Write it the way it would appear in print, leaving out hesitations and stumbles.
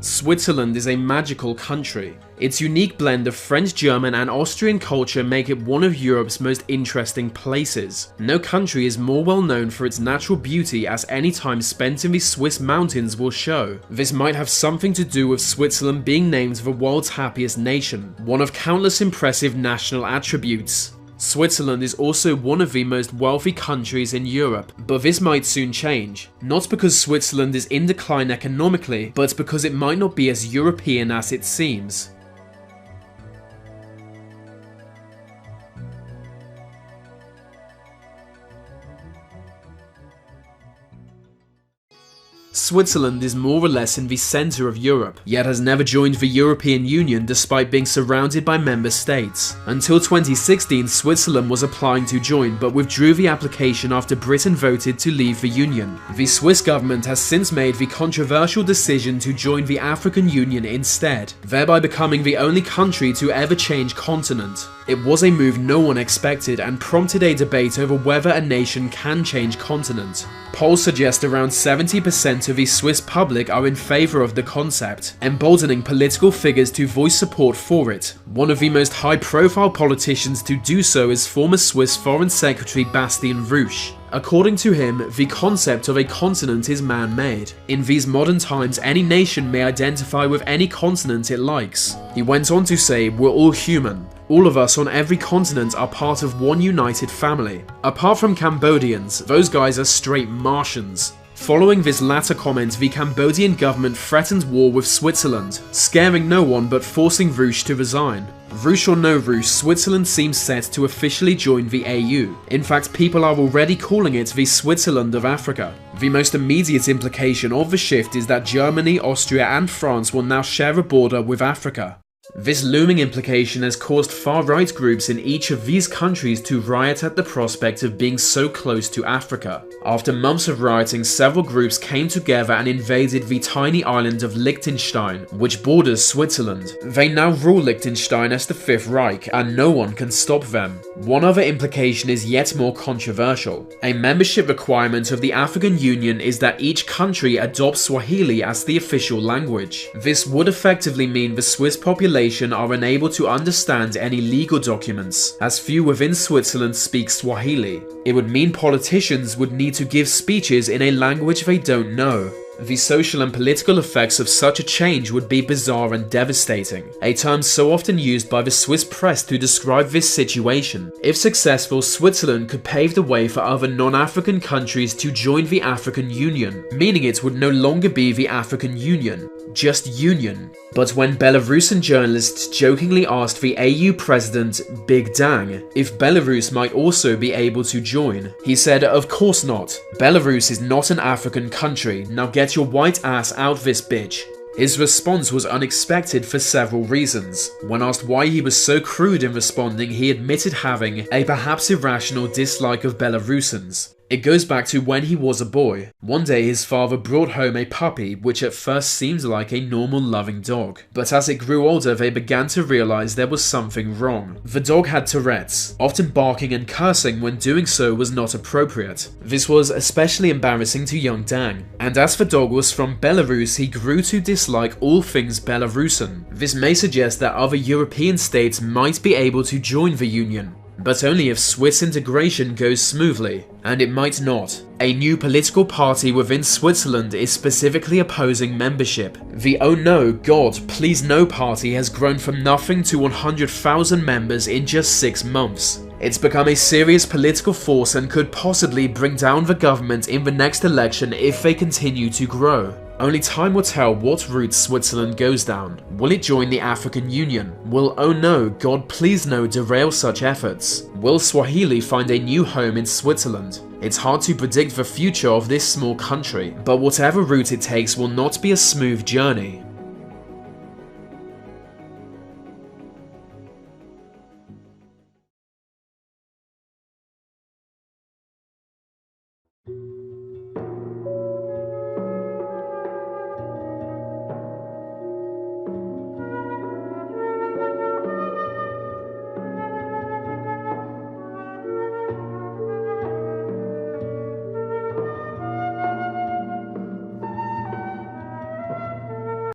Switzerland is a magical country. Its unique blend of French, German and Austrian culture make it one of Europe's most interesting places. No country is more well known for its natural beauty, as any time spent in the Swiss mountains will show. This might have something to do with Switzerland being named the world's happiest nation, one of countless impressive national attributes. Switzerland is also one of the most wealthy countries in Europe, but this might soon change. Not because Switzerland is in decline economically, but because it might not be as European as it seems. Switzerland is more or less in the centre of Europe, yet has never joined the European Union despite being surrounded by member states. Until 2016, Switzerland was applying to join, but withdrew the application after Britain voted to leave the Union. The Swiss government has since made the controversial decision to join the African Union instead, thereby becoming the only country to ever change continent. It was a move no one expected and prompted a debate over whether a nation can change continent. Polls suggest around 70% of the Swiss public are in favour of the concept, emboldening political figures to voice support for it. One of the most high-profile politicians to do so is former Swiss Foreign Secretary Bastien Rouche. According to him, the concept of a continent is man-made. In these modern times, any nation may identify with any continent it likes. He went on to say, "We're all human. All of us on every continent are part of one united family. Apart from Cambodians, those guys are straight Martians." Following this latter comment, the Cambodian government threatened war with Switzerland, scaring no one but forcing Rouche to resign. Rouche or no Rouche, Switzerland seems set to officially join the AU. In fact, people are already calling it the Switzerland of Africa. The most immediate implication of the shift is that Germany, Austria and France will now share a border with Africa. This looming implication has caused far-right groups in each of these countries to riot at the prospect of being so close to Africa. After months of rioting, several groups came together and invaded the tiny island of Liechtenstein, which borders Switzerland. They now rule Liechtenstein as the Fifth Reich, and no one can stop them. One other implication is yet more controversial. A membership requirement of the African Union is that each country adopts Swahili as the official language. This would effectively mean the Swiss population are unable to understand any legal documents, as few within Switzerland speak Swahili. It would mean politicians would need to give speeches in a language they don't know. The social and political effects of such a change would be bizarre and devastating, a term so often used by the Swiss press to describe this situation. If successful, Switzerland could pave the way for other non-African countries to join the African Union, meaning it would no longer be the African Union, just Union. But when Belarusian journalists jokingly asked the AU president, Big Dang, if Belarus might also be able to join, he said, "Of course not. Belarus is not an African country. Now get your white ass out this bitch." His response was unexpected for several reasons. When asked why he was so crude in responding, he admitted having a perhaps irrational dislike of Belarusians. It goes back to when he was a boy. One day his father brought home a puppy which at first seemed like a normal loving dog. But as it grew older they began to realise there was something wrong. The dog had Tourette's, often barking and cursing when doing so was not appropriate. This was especially embarrassing to young Dang. And as the dog was from Belarus, he grew to dislike all things Belarusian. This may suggest that other European states might be able to join the Union, but only if Swiss integration goes smoothly, and it might not. A new political party within Switzerland is specifically opposing membership. The Oh No, God, Please No party has grown from nothing to 100,000 members in just 6 months. It's become a serious political force and could possibly bring down the government in the next election if they continue to grow. Only time will tell what route Switzerland goes down. Will it join the African Union? Will Oh No, God Please No derail such efforts? Will Swahili find a new home in Switzerland? It's hard to predict the future of this small country, but whatever route it takes will not be a smooth journey.